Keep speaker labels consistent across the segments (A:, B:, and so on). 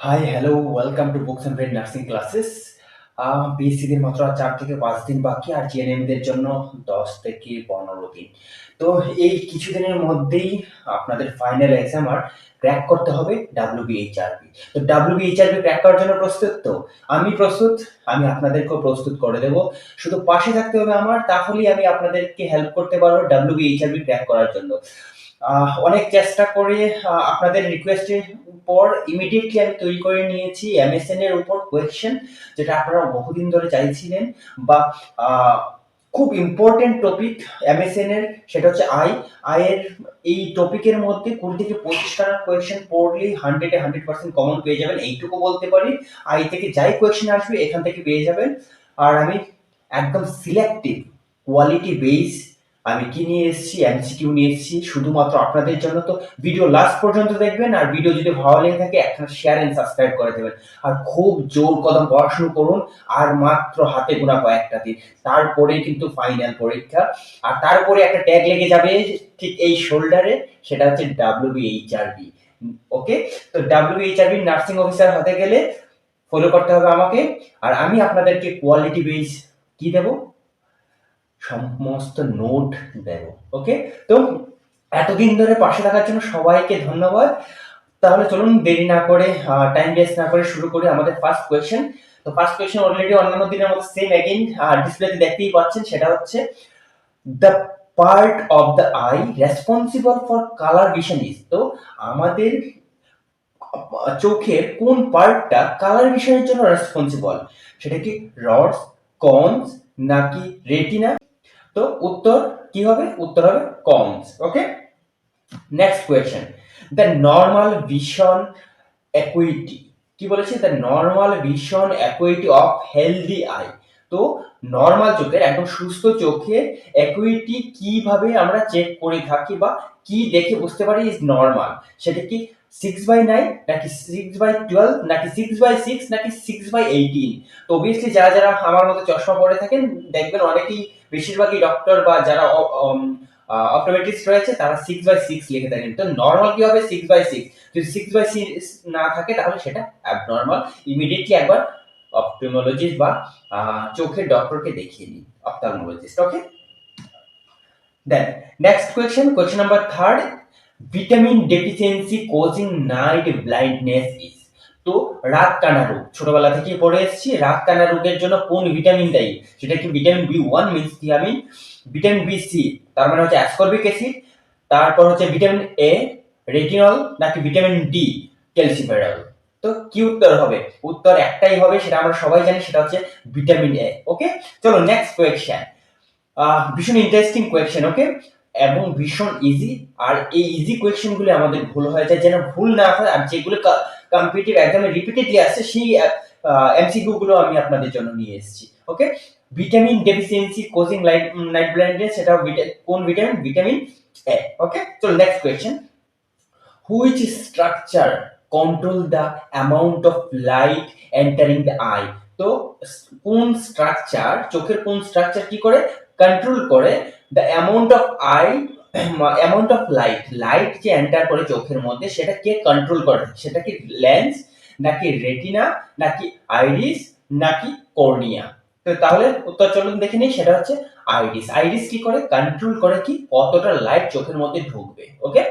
A: High, hello, welcome to books and brain nursing classes. বিএসসিদের মাত্র আর 4 থেকে 5 দিন বাকি, আর জিএনএমদের জন্য 10 থেকে 15 দিন। তো এই কিছুদিনের মধ্যেই আপনাদের ফাইনাল এক্সাম আর ক্র্যাক করতে হবে ডাব্লিউবিএইচআরবি। তো ডাব্লিউবিএইচআরবি ক্র্যাক করার জন্য প্রস্তুত তো? আমি প্রস্তুত, আমি আপনাদেরকেও প্রস্তুত করে দেব। শুধু পাশে থাকতে হবে আমার, তাহলেই আমি আপনাদেরকে হেল্প করতে পারবো ডাব্লিউবিএইচআরবি ক্র্যাক করার জন্য। অনেক চেষ্টা করে আপনাদের রিকোয়েস্টের পর ইমিডিয়েটলি আমি তৈরি করে নিয়েছি এমএসএন এর উপর কোয়েশ্চেন, যেটা আপনারা বহুদিন ধরে চাইছিলেন, বা আহ, খুব ইম্পর্টেন্ট টপিক এমএসএন এর, সেটা হচ্ছে আয়ের। এই টপিকের মধ্যে 20 থেকে 25টা কোয়েশ্চেন পড়লেই 100% কমন পেয়ে যাবেন, এইটুকু বলতে পারি। আই থেকে যাই কোয়েশ্চেন আসবে এখান থেকে পেয়ে যাবেন। আর আমি একদম সিলেক্টিভ, কোয়ালিটি বেস আমি কি নিয়ে এসেছি, এমসিকিউ নিয়ে এসেছি শুধুমাত্র আপনাদের জন্য। তো ভিডিও লাস্ট পর্যন্ত দেখবেন, আর ভিডিও যদি ভালো লেগে থাকে একটা শেয়ার এন্ড সাবস্ক্রাইব করে দেবেন। আর খুব জোর কদম পড়াশুনো করুন, আর মাত্র হাতে গোনা কয়েকটা দিন, তারপরে কিন্তু ফাইনাল পরীক্ষা। আর তারপরে একটা ট্যাগ লেগে যাবে ঠিক এই শোল্ডারে, সেটা হচ্ছে ডাব্লিউবিএইচআরবি। ওকে, তো ডাব্লিউবিএইচআরবি নার্সিং অফিসার হতে গেলে ফলো করতে হবে আমাকে। আর আমি আপনাদেরকে কোয়ালিটি বেস কি দেবো, সমস্ত নোট দেব। ওকে, তো এতদিন ধরে পাশে থাকার জন্য সবাইকে ধন্যবাদ। তাহলে চলুন দেরি না করে, টাইম ওয়েস্ট না করে শুরু করি আমাদের ফার্স্ট কোয়েশ্চেন। তো ফার্স্ট কোয়েশ্চেন অলরেডি অন্যান্য দিনের মতো সেম এগেইন ডিসপ্লেতে দেখতেই পাচ্ছেন, সেটা হচ্ছে the part of the I responsible for colour vision is. তো আমাদের চোখের কোন পার্টটা কালার ভিশনের জন্য রেসপন্সিবল? সেটা কি রডস, কনস, নাকি রেটিনা? তো উত্তর কি হবে? উত্তর হবে comes. Okay, next question, the normal vision acuity. কি বলেছে? The normal vision acuity of healthy I. তো নর্মাল চোখের, একদম সুস্থ চোখের অ্যাকুইটি কিভাবে আমরা চেক করে থাকি, বা কি দেখে বুঝতে পারি ইজ নর্মাল? সেটা কি 6/9, নাকি 6/12, নাকি 6/6, নাকি 6/18? তো অবভিয়াসলি যারা যারা আমার মতো চশমা পরে থাকেন, দেখবেন অনেকেই, বেশিরভাগই ডক্টর বা যারা অপটোমেট্রিস্ট রয়েছে তারা 6/6 লিখে থাকেন। তো নর্মাল কি হবে? 6/6। যদি 6/6 না থাকে তাহলে সেটা অ্যাবনর্মাল। ইমিডিয়েটলি একবার অপথলমোলজিস্ট বা চোখের ডক্টরকে দেখিয়ে নিন, ophthalmologist. Okay, then next question, question number 3, vitamin deficiency causing night blindness is. তো রাত কানা রোগ ছোটবেলা থেকেই পড়ে এসেছি, রাত কানা রোগের জন্য কোন ভিটামিন দায়ী? সেটা কি ভিটামিন বি1 মিন্স thiamine, ভিটামিন বি6 তার মানে হচ্ছে অ্যাসকর্বিক অ্যাসিড, তারপর হচ্ছে ভিটামিন এ রেটিনল, নাকি ভিটামিন ডি ক্যালসিফেরল? তো কি উত্তর হবে? উত্তর একটাই হবে, সেটা আমরা সবাই জানি, সেটা হচ্ছে ভিটামিন এ। ওকে, চলো নেক্সট কোয়েশ্চেন। ভীষণ ইন্টারেস্টিং কোয়েশ্চেন। ওকে, এবং ভীষণ ইজি। আর এই ইজি কোয়েশ্চেন গুলো আমাদের ভুল হয়ে যায়, যেন ভুল না হয়। আর যেগুলো কম্পিটিটিভ এক্সামে রিপিটেডলি আসছে, সেই এমসিকিউ গুলো আমি আপনাদের জন্য নিয়ে এসেছি। Okay, vitamin deficiency causing night blindness, সেটা কোন ভিটামিন? Vitamin A. ওকে, চলো next question, which structure control the amount of light entering the eye? তো কোন স্ট্রাকচার, চোখের কোন স্ট্রাকচার কি করে? কন্ট্রোল করে the amount of I, amount of light, light যে এন্টার করে চোখের মধ্যে, সেটা কে কন্ট্রোল করে? সেটা কি লেন্স, নাকি রেটিনা, নাকি আইরিস, নাকি কর্নিয়া? তো তাহলে উত্তর চলুন দেখে নিই, সেটা হচ্ছে আইরিস। আইরিস কি করে? কন্ট্রোল করে কি কতটা লাইট চোখের মধ্যে ঢুকবে। ওকে,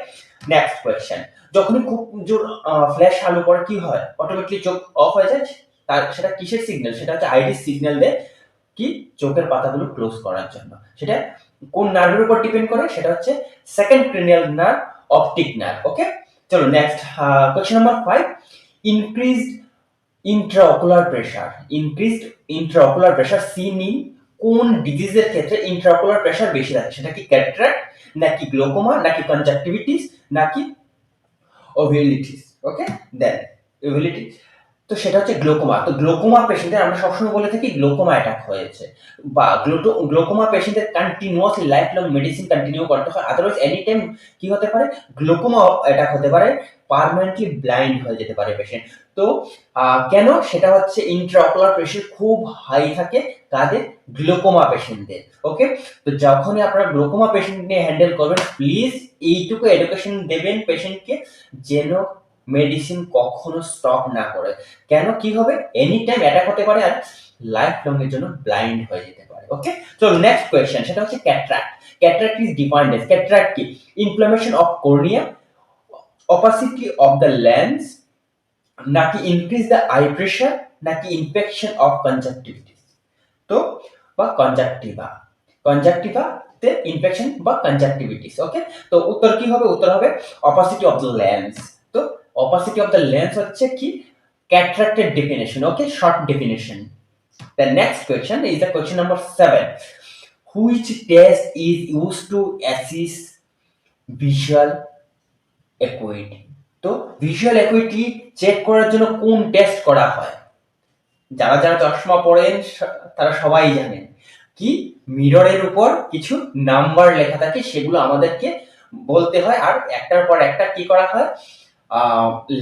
A: নেক্সট কোয়েশ্চেন, যখনই খুব জোর ফ্ল্যাশ আলো পড়ে কি হয়? অটোমেটিকলি চোখ অফ হয়ে যায়। তার সেটা কিসের সিগন্যাল? সেটা হচ্ছে আইরিস সিগন্যাল দেয় কি চোখের পাতাগুলো ক্লোজ করার জন্য। সেটা কোন নার্ভের উপর ডিপেন্ড করে? সেটা হচ্ছে second cranial nerve, optic nerve. Okay, চলো next question number 5, increased intraocular pressure. Increased intraocular pressure seen in কোন ডিজিজের ক্ষেত্রে ইন্ট্রাঅকুলার প্রেসার বেশি থাকে? সেটা কি ক্যাটারাক্ট, নাকি গ্লোকোমা, নাকি কনজাক্টিভিটিস, নাকি ওভিলিটিস? ওকে, দেন ওভিলিটি, তো সেটা হচ্ছে গ্লোকোমা। তো গ্লোকোমা পেশেন্টের আমরা সবসময় বলে থাকি গ্লোকোমা অ্যাটাক হয়েছে, বা গ্লোকোমা পেশেন্টের continuously life long medicine continue করতে হয়, আদারওয়াইজ এনি টাইম কি হতে পারে? গ্লোকোমা অ্যাটাক হতে পারে, পার্মানেন্টলি ব্লাইন্ড হয়ে যেতে পারে পেশেন্ট। তো কেন? সেটা হচ্ছে ইন্ট্রাঅকুলার প্রেশার খুব হাই থাকে কাদের? গ্লোকোমা পেশেন্টদের। ওকে, তো যখনই আপনারা গ্লোকোমা পেশেন্ট নিয়ে হ্যান্ডেল করবেন, প্লিজ এইটুকু এডুকেশন দেবেন পেশেন্টকে, যেন মেডিসিন কখনো স্টপ না করে। কেন, কি হবে, এনি টাইম অ্যাটাক হতে পারে আর লাইফ লং এর জন্য ব্লাইন্ড হয়ে যেতে পারে। ওকে, তো নেক্সট কোয়েশ্চেন, সেটা হচ্ছে cataract. Cataract is defined age, cataract কি, inflammation of cornea, opacity of the lens, নাকি ইনক্রিজ দ্য আই প্রেশার, নাকি ইনফেকশন অফ কনজাক্টিভিটিস। তো বা কনজাক্টিভা, কনজাক্টিভাতে ইনফেকশন বা কনজাক্টিভিটিস। ওকে, তো উত্তর কি হবে, উত্তর হবে অপাসিটি অফ দ্য লেন্স। তো অপাসিটি অফ দ্য লেন্স হচ্ছে কি ক্যাটরাক্টের definition. Okay, short definition. The next question is the question number 7. Which test is used to assess visual acuity? তো ভিজুয়াল অ্যাকুইটি চেক করার জন্য কোন টেস্ট করা হয়? যারা যারা চশমা পড়েন তারা সবাই জানেন কি মিররের উপর কিছু নাম্বার লেখা থাকে, সেগুলো আমাদেরকে বলতে হয়, আর একটার পর একটা কি করা হয়,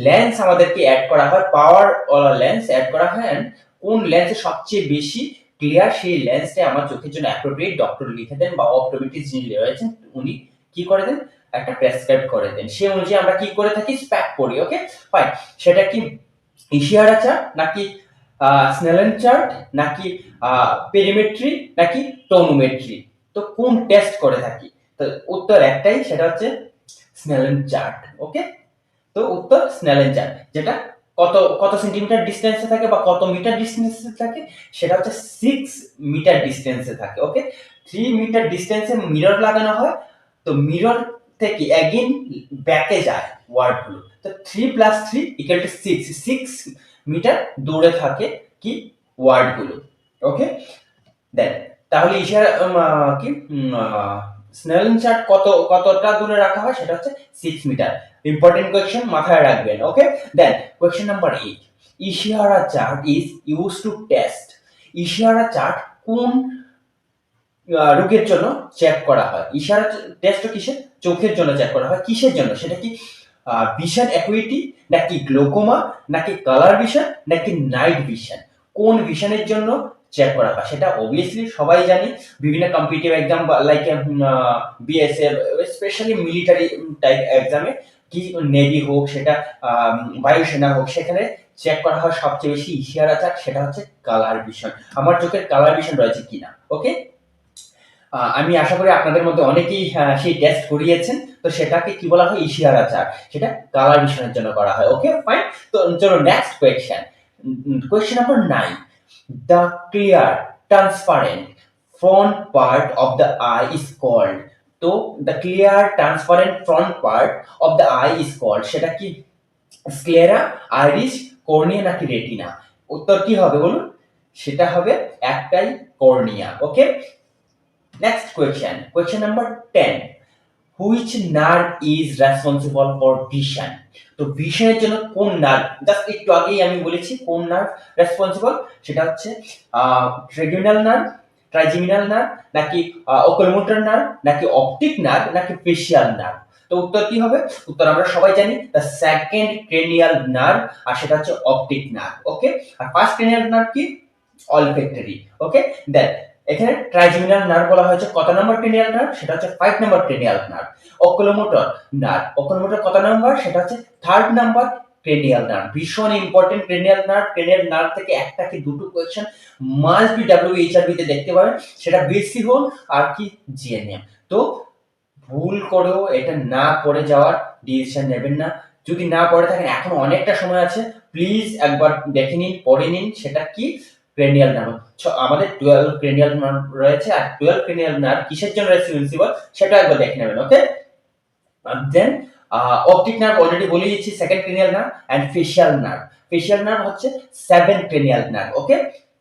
A: লেন্স আমাদেরকে অ্যাড করা হয়, পাওয়ার ওয়ালা লেন্স অ্যাড করা হয়, and কোন লেন্স সবচেয়ে বেশি ক্লিয়ার সেই লেন্সটা আমার চোখের জন্য অ্যাপ্রোপ্রিয়েট ডক্টর লিখে দেন, বা অপটোমেট্রিস্ট যিনি রয়েছেন উনি কি করে দেন, একটা প্রেসক্রাইব করে দেন, সেই অনুযায়ী আমরা কি করে থাকি, স্প্যাক করি। ওকে ফাইন, সেটা কি ইশিয়ারা চার্ট, নাকি স্নেলেন চার্ট, নাকি পেরিমেট্রি, নাকি টোনোমেট্রি? তো কোন টেস্ট করে থাকি? তো উত্তর একটাই, সেটা হচ্ছে স্নেলেন চার্ট। ওকে, তো উত্তর স্নেলেন চার্ট, যেটা কত কত সেন্টিমিটার ডিস্টেন্সে থাকে বা কত মিটার ডিস্টেন্সে থাকে, সেটা হচ্ছে 6 মিটার ডিস্টেন্সে থাকে। ওকে, 3 মিটার ডিস্টেন্সে মিরর লাগানো হয়, তো মিরর থেকে অ্যাগেন ব্যাকে যায় ওয়ার্ডগুলো, তো 3 + 3 = 6 মিটার দূরে থাকে কি ওয়ার্ডগুলো। ওকে, দেন তাহলে ইশারা কি স্নেলিং চার্ট কতটা দূরে রাখা হয়, সেটা হচ্ছে 6 মিটার। ইম্পর্টেন্ট কোয়েশ্চেন, মাথায় রাখবেন। Okay, then question number 8, Ishihara chart is use to test. Ishihara chart কোন রোগের জন্য চেক করা হয়? ইশারা টেস্ট কিসের, চোখের জন্য চেক করা হয়। কিসের জন্য, সেটা কি ভিশন অ্যাকুইটি, নাকি গ্লোকোমা, নাকি কালার ভিশন, নাকি নাইট ভিশন? কোন ভিশনের জন্য চেক করা হয়? সেটা অবভিয়াসলি সবাই জানি, বিভিন্ন competitive exam like BSF, specially military type এক্সামে, কি নেভি হোক, সেটা বায়ুসেনা হোক, সেখানে চেক করা হয় সবচেয়ে বেশি ইশিয়ারা চার্ট, সেটা হচ্ছে কালার ভিশন। আমার চোখের কালার ভিশন রয়েছে কিনা। ওকে, আমি আশা করি আপনাদের মধ্যে অনেকেই সেই টেস্ট করিয়েছেন, তো সেটাকে কি বলা হয়, ইশিয়ারা চার্ট, সেটা কালার ভিশনের জন্য করা হয়। ওকে ফাইন, তো চলো next question, question number 9, the clear transparent front part of the eye is called. তো the clear transparent front part of the eye is called, সেটা কি স্ক্লেরা, আইরিস, কর্নিয়া, নাকি রেটিনা? উত্তর কি হবে বলুন, সেটা হবে একটাই, cornea. Okay, next question number 10, which nerve is responsible for vision? তো ভিশনের জন্য কোন নার্ভ, জাস্ট একটু আগেই আমি বলেছি কোন নার্ভ রেসপন্সিবল, সেটা হচ্ছে ট্রিজেমিনাল নার্ভ, ট্রাইজেমিনাল নার্ভ, নাকি ওকুলোমোটর নার্ভ, নাকি অপটিক নার্ভ, নাকি ফেশিয়াল নার্ভ? তো উত্তর কি হবে, উত্তর আমরা সবাই জানি, দ্য সেকেন্ড ক্রেনিয়াল নার্ভ, আর সেটা হচ্ছে অপটিক নার্ভ। ওকে, আর ফার্স্ট ক্রেনিয়াল নার্ভ কি, অলফ্যাক্টরি। ওকে, দেন এখানে ট্রাইজেমিনাল নার্ভ বলা হয়েছে কত নম্বর ক্রেনিয়াল নার্ভ, সেটা হচ্ছে 5 নম্বর cranial nerve. Oculomotor nerve, oculomotor কত নম্বর, সেটা হচ্ছে 3rd নাম্বার ক্রেনিয়াল নার্ভ। ভীষণ important cranial nerve. Cranial nerve থেকে একটা কি দুটো কোয়েশ্চেন মাস্ট বি ডাব্লিউএইচআরবি তে দেখতে পাবেন, সেটা বিএসসি হোক আর কি জিএনএম। তো ভুল করেও এটা না পড়ে যাওয়ার ডিসিশন নেবেন না। যদি না পড়ে থাকেন, এখন অনেকটা সময় আছে, প্লিজ একবার দেখে নিন, পড়ে নিন, সেটা কি ক্রেনিয়াল নার্ভ। আমাদের 12 ক্রেনিয়াল নার্ভ রয়েছে, আর 12 ক্রেনিয়াল নার্ভ কিসের জন্য রেসপন্সিবল সেটা একবার দেখে নেবেন। Okay, then optic nerve already বলে দিয়েছি, second cranial nerve, and facial nerve. Facial nerve হচ্ছে 7 ক্রেনিয়াল নার্ভ। ওকে,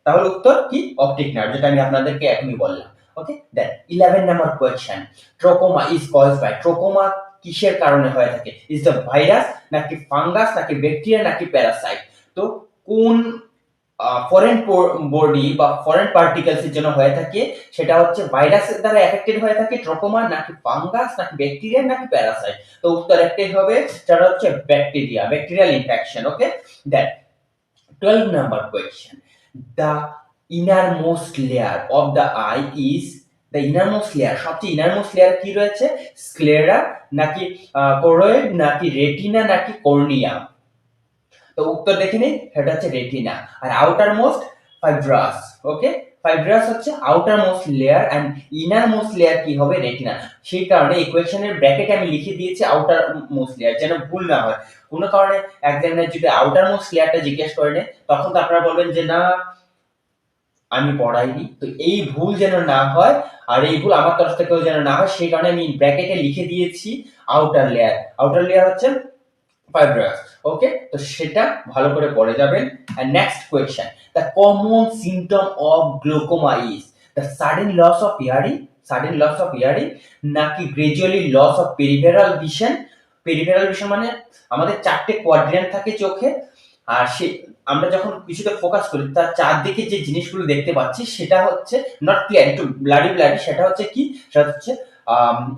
A: তাহলে উত্তর কি, অপটিক নার্ভ, যেটা আমি আপনাদেরকে এখনই বললাম। Okay, then 11 number question, trachoma is caused by, trachoma কিসের কারণে হয়ে থাকে? ইজ দ্য ভাইরাস, নাকি ফাঙ্গাস, নাকি ব্যাকটেরিয়া, নাকি প্যারাসাইট? তো কোন ফরেন বডি বা ফরেন পার্টিকেলস এর জন্য হয়ে থাকে, সেটা হচ্ছে ভাইরাসের দ্বারা এফেক্টেড হয়ে থাকে ট্রোকোমা, নাকি ফাঙ্গাস, নাকি ব্যাকটেরিয়া, নাকি প্যারাসাইট? তো উত্তর একটাই হবে, সেটা হচ্ছে bacteria, bacterial infection. Okay, then 12 number question, the innermost layer of the eye is, the innermost layer, সবচেয়ে ইনারমোস্ট লেয়ার কি রয়েছে, স্ক্লেরা, নাকি কোরয়েড, নাকি রেটিনা, নাকি কর্নিয়া? তো উত্তর দেখে নিই, সেটা হচ্ছে রেটিনা। আর outer most fibrous. Okay, fibrous হচ্ছে outer most layer and inner most layer কি হবে, রেটিনা। সেই কারণে ইকুয়েশনের ব্র্যাকেটে আমি লিখে দিয়েছি আউটার মোস্ট লেয়ার, যেন ভুল না হয়। কোনো কারণে এক্সামিনার যদি আউটার মোস্ট লেয়ারটা জিজ্ঞেস করে নেয়, তখন তো আপনারা বলবেন যে না আমি পড়াইনি। তো এই ভুল যেন না হয়, আর এই ভুল আমার তরফ থেকেও যেন না হয়, সেই কারণে আমি ব্র্যাকেটে লিখে দিয়েছি আউটার লেয়ার। আউটার লেয়ার হচ্ছে fibrous. ওকে, তো সেটা ভালো করে পড়ে যাবেন। and next question, the common symptom of glaucoma is the sudden loss of hearing নাকি gradually loss of peripheral vision। peripheral vision মানে আমাদের চারটে কোয়াড্রেন্ট থাকে চোখে, আর সে আমরা যখন কিছুতে ফোকাস করি তার চারদিকে যে জিনিসগুলো দেখতে পাচ্ছি সেটা হচ্ছে নট ক্লিয়ার, একটু ব্লাডি, সেটা হচ্ছে কি, সেটা হচ্ছে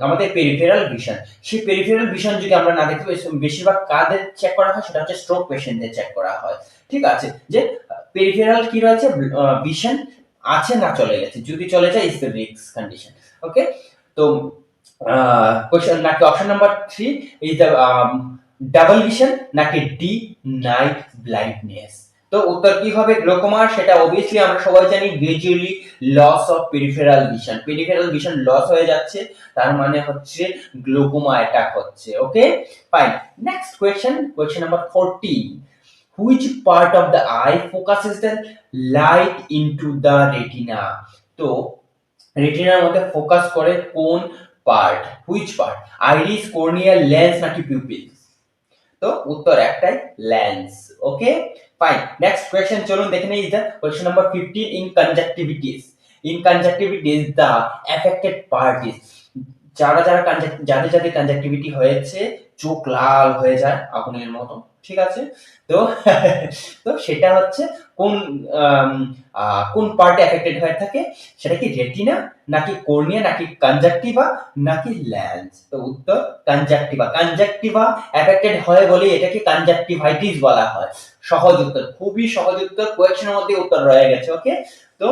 A: আমাদের পেরিফেরাল ভিশন। সেই পেরিফেরাল ভিশন যদি আমরা না দেখতে পাই, বেশিরভাগ কাদের চেক করা হয়, সেটা হচ্ছে স্ট্রোক পেশেন্টদের চেক করা হয়। ঠিক আছে, যে পেরিফেরাল কি রয়েছে, ভিশন আছে না চলে গেছে, যদি চলে যায় ইজ দ্য রিস্ক কন্ডিশন। ওকে, তো কোশ্চেন নাকি option number 3 is the double vision নাকি ডি নাইট ব্লাইন্ডনেস। তো উত্তর কি হবে গ্লোকোমা, সেটা অবভিয়াসলি আমরা সবাই জানি gradually loss of peripheral vision. Peripheral vision loss হয়ে যাচ্ছে, তার মানে হচ্ছে গ্লোকোমা অ্যাটাক হচ্ছে। Okay fine, next question number 14, which part of the eye focuses the light into the retina। তো রেটিনার মধ্যে ফোকাস করে কোন part, which part, iris, cornea, lens নাকি পিউপিল। তো উত্তর একটাই, lens. Okay fine, next question চলুন দেখে নেই। The question number 15, in conjunctivitis the affected part is. যাদের কনজাক্টিভিটি হয়েছে, চোখ লাল হয়ে যায় আগুনের মতো, ঠিক আছে। তো তো সেটা হচ্ছে কোন কোন পার্টে এফেক্টেড হয়ে থাকে, সেটা কি রেটিনা নাকি কর্নিয়া নাকি কনজাক্টিভা নাকি লেন্স। তো উত্তর কনজাক্টিভা এফেক্টেড হয় বলে এটাকে কনজাক্টিভাইটিস বলা হয়। সহজ উত্তর, খুবই সহজ উত্তর, কোয়েশ্চেনের মধ্যে উত্তর রয়ে গেছে। ওকে, তো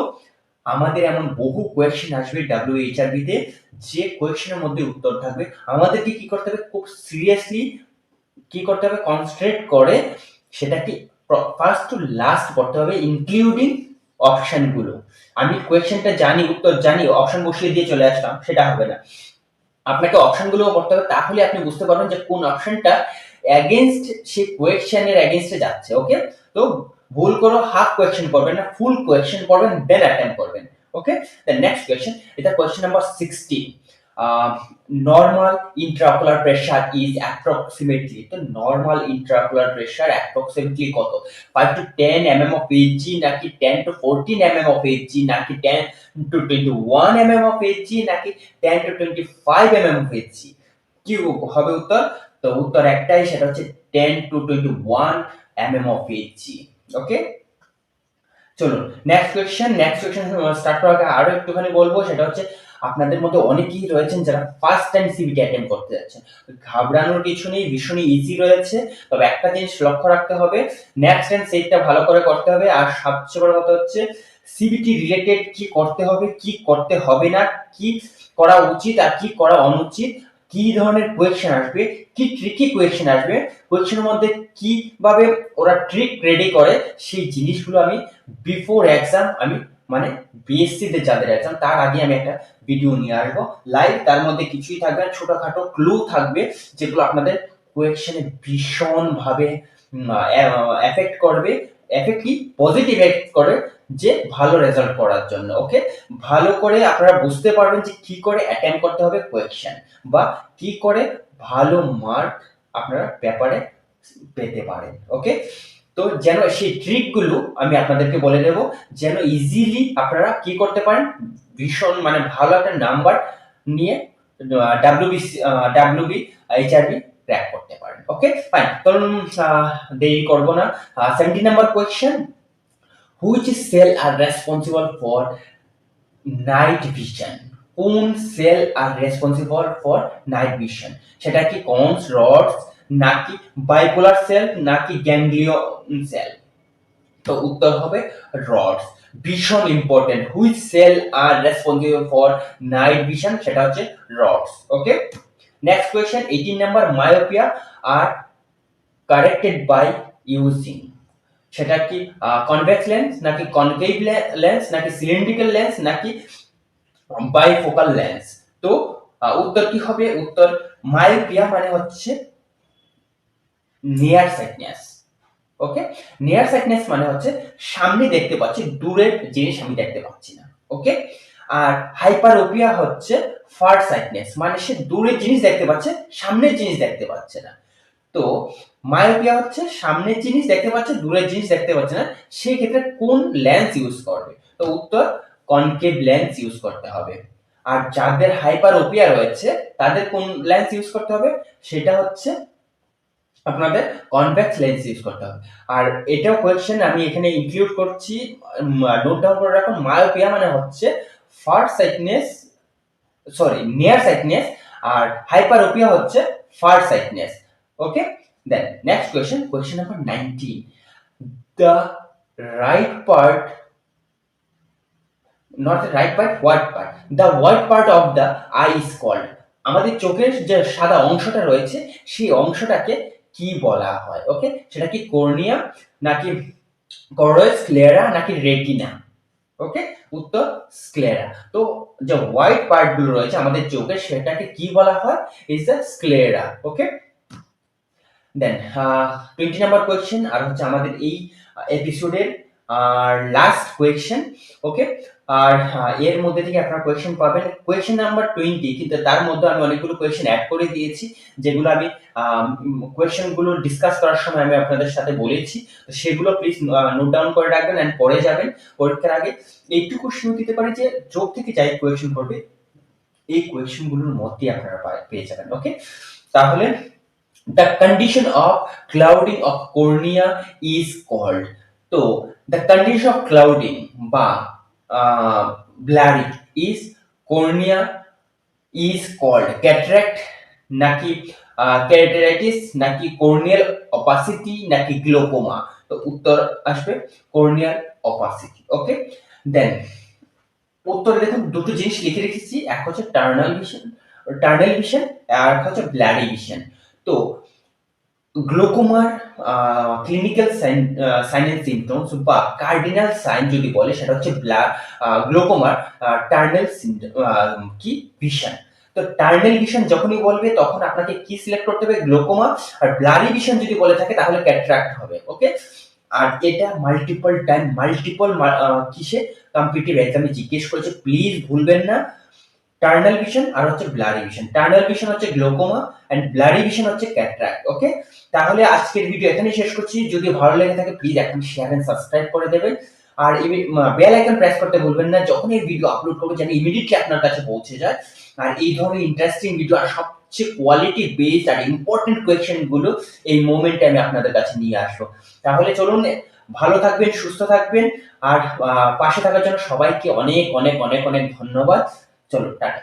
A: আমাদের এমন বহু কোয়েশ্চেন আসবে WHRB তে, যে কোয়েশ্চেনের মধ্যে উত্তর থাকবে। আমাদেরকে কি করতে হবে, খুব সিরিয়াসলি কি করতে হবে, কনসেন্ট্রেট করে সেটাকে ফার্স্ট টু লাস্ট করতে হবে, ইনক্লুডিং অপশনগুলো। আমি কোয়েশ্চেনটা জানি, উত্তর জানি, অপশন বসিয়ে দিয়ে চলে আসলাম, সেটা হবে না। আপনাকে অপশনগুলোও করতে হবে, তাহলে আপনি বুঝতে পারবেন যে কোন অপশনটা এগেইনস্ট সেই কোয়েশ্চেনের এগেইনস্টে যাচ্ছে। ওকে, তো ভুল করো হাফ কোয়েশ্চেন করবেন না, ফুল কোয়েশ্চেন করবেন, দেন অ্যাটেম্প করবেন। ওকে, দ্য নেক্সট কোয়েশ্চেন, এটা question number 16, normal intraocular pressure is approximately. তো নর্মাল ইন্ট্রাঅকুলার প্রেসার অ্যাপ্রক্সিমেটলি কত, 5 to 10 mm of Hg নাকি 10 to 14 mm of Hg নাকি 10 to 21 mm of Hg নাকি 10 to 25 mm of Hg। কি হবে উত্তর? তো উত্তর একটাই, সেটা হচ্ছে 10 to 21 mm of Hg। ওকে, চলুন নেক্সট কোয়েশ্চেন স্টার্ট করার আগে আরো একটুখানি বলবো, সেটা হচ্ছে আপনাদের মধ্যে অনেকেই রয়েছেন যারা ফার্স্ট টাইম সিবিটি অ্যাটেম্প করতে যাচ্ছেন। ঘাবড়ানোর কিছু নেই, ভীষণই ইজি রয়েছে। তবে একটা জিনিস লক্ষ্য রাখতে হবে, নেক্সট টাইম সেটটা ভালো করে করতে হবে। আর সবচেয়ে বড় কথা হচ্ছে সিবিটি রিলেটেড কি করতে হবে, কি করতে হবে না, কি করা উচিত আর কি করা অনুচিত, কি ধরনের কোয়েশ্চেন আসবে, কি ট্রিকি কোয়েশ্চেন আসবে, কোয়েশ্চেনের মধ্যে কিভাবে ওরা ট্রিক রেডি করে, সেই জিনিসগুলো আমি বিফোর এক্সাম, আমি মানে বিএসসি তে যাদের এক্সাম তার আগে আমি একটা ভিডিও নিয়ে আসবো লাইভ। তার মধ্যে কিছুই থাকবে না, ছোটখাটো ক্লু থাকবে যেগুলো আপনাদের কোয়েশ্চেনে ভীষণ ভাবে এফেক্ট করবে, এফেক্ট কি পজিটিভ এফেক্ট করে, যে ভালো রেজাল্ট করার জন্য। ওকে, ভালো করে আপনারা বুঝতে পারবেন যে কি করে অ্যাটেম্প করতে হবে কোয়েশ্চেন, বা কি করে ভালো মার্ক আপনারা পেপারে পেতে পারেন। ওকে, তো যেন সেই ট্রিকগুলো আমি আপনাদেরকে বলে দেব, যেন ইজিলি আপনারা কি করতে পারেন, ভীষণ মানে ভালো একটা নাম্বার নিয়ে WBHRB ক্র্যাক করতে পারেন। ওকে ফাইন, চলুন দেরি করব না। 17 number question, which cell are responsible for night vision. কোন cell are responsible for night vision, সেটা কি কনস, রডস নাকি বাইপোলার সেল নাকি গ্যাংলিয়ন সেল। তো উত্তর হবে রডস, ভীষণ important. Which cell are responsible for night vision, সেটা হচ্ছে rods. Okay, next question 18 number, myopia are corrected by using, সেটা কি কনভেক্স লেন্স নাকি কনকেভ লেন্স নাকি সিলিন্ড্রিক্যাল লেন্স নাকি বাইফোকাল লেন্স? তো উত্তর কি হবে? উত্তর মায়োপিয়া মানে হচ্ছে নিয়ার সাইটনেস। ওকে, নিয়ার সাইটনেস মানে হচ্ছে সামনে দেখতে পাচ্ছি, দূরের জিনিস আমি দেখতে পাচ্ছি না। ওকে, আর হাইপারোপিয়া হচ্ছে ফার সাইটনেস, মানে সে দূরের জিনিস দেখতে পাচ্ছে, সামনের জিনিস দেখতে পাচ্ছে না। তো মায়োপিয়া হচ্ছে সামনের জিনিস দেখতে পাচ্ছে, দূরের জিনিস দেখতে পাচ্ছে না, সেই ক্ষেত্রে কোন লেন্স ইউজ করবে? তো উত্তর কনকেভ লেন্স ইউজ করতে হবে। আর যাদের হাইপারোপিয়া রয়েছে তাদের কোন লেন্স ইউজ করতে হবে? সেটা হচ্ছে আপনাদের কনভেক্স লেন্স ইউজ করতে হবে। আর এটাও কোয়েশ্চেন আমি এখানে ইনক্লুড করছি, নোট ডাউন করে রাখুন। মায়োপিয়া মানে হচ্ছে far sightedness, sorry near sightedness, আর হাইপারোপিয়া হচ্ছে far sightedness. Okay, then next question, question number 19, the right part, not the right part, what part, the white part of the eye is called, আমাদের চোখের যে সাদা অংশটা রয়েছে সেই অংশটাকে কি বলা হয়? ওকে, সেটা কি কর্নিয়া নাকি করোইড স্ক্লেরা নাকি রেটিনা? ওকে, উত্তর স্ক্লেরা। তো যে হোয়াইট পার্ট গুলো রয়েছে আমাদের চোখে সেটাকে কি বলা হয়? Is the sclera. Okay, then 20 number question, আর হচ্ছে আমাদের এই এপিসোডের লাস্ট কোয়েশ্চেন। ওকে, আর এর মধ্যে থেকে আপনারা কোয়েশ্চেন পাবেন কোয়েশ্চেন নাম্বার 20, কিন্তু তার মধ্যে আমি অনেকগুলো কোয়েশ্চেন অ্যাড করে দিয়েছি যেগুলো আমি কোয়েশ্চেন গুলো ডিসকাস করার সময় আমি আপনাদের সাথে বলেছি। তো সেগুলো প্লিজ নোট ডাউন করে রাখবেন এন্ড পড়ে যাবেন পরীক্ষার আগে। এইটুকু শুনে দিতে পারি যে চোখ থেকে যাই কোয়েশ্চেন করবে এই কোয়েশ্চেন গুলোর মধ্যে আপনারা পেয়ে যাবেন। ওকে, তাহলে the condition of clouding of cornea is called, তো the condition of clouding বা blurry is cornea is called cataract নাকি কেরাটিটিস নাকি corneal opacity নাকি গ্লোকোমা? তো উত্তর আসবে corneal opacity। ওকে, দেন উত্তরে দেখুন দুটো জিনিস লিখে রেখেছি, এক হচ্ছে টার্নাল ভিশন আর এক হচ্ছে ব্লারি ভিশন। তো গ্লোকোমার ক্লিনিক্যাল সাইন এন্ড সিমটমস বা কার্ডিনাল সাইন যদি বলে সেটা হচ্ছে গ্লোকোমার টার্নাল কি ভিশন। তো টার্নাল ভিশন যখনই বলবে তখন আপনাকে কি সিলেক্ট করতে হবে? গ্লোকোমা। আর ব্লারি ভিশন যদি বলে থাকে তাহলে ক্যাটরাক্ট হবে। ওকে, আর এটা মাল্টিপল টাইম মাল্টিপল কিসে কম্পিটিটিভ এক্সামে জিজ্ঞেস করেছে, প্লিজ ভুলবেন না। টার্নাল ভিশন আর হচ্ছে ব্লারি ভিশন। টার্নাল ভিশন হচ্ছে গ্লোকোমা এন্ড ব্লারি ভিশন হচ্ছে ক্যাটরাক্ট। ওকে, তাহলে আজকের ভিডিও এখানেই শেষ করছি। যদি ভালো লেগে থাকে প্লিজ এখন শেয়ার এন্ড সাবস্ক্রাইব করে দেবেন। আর বেল আইকন প্রেস করতে ভুলবেন না, যখন এই ভিডিও আপলোড করব যেন ইমিডিয়েটলি আপনার কাছে পৌঁছে যায়। আর এই ধরনের ইন্টারেস্টিং ভিডিও আর সবচেয়ে কোয়ালিটি বেসড আর ইম্পর্টেন্ট কোয়েশ্চেন গুলো এই মোমেন্টে আমি আপনাদের কাছে নিয়ে আসবো। তাহলে চলুন, ভালো থাকবেন, সুস্থ থাকবেন, আর পাশে থাকার জন্য সবাইকে অনেক অনেক অনেক অনেক ধন্যবাদ। চলো, টাটা।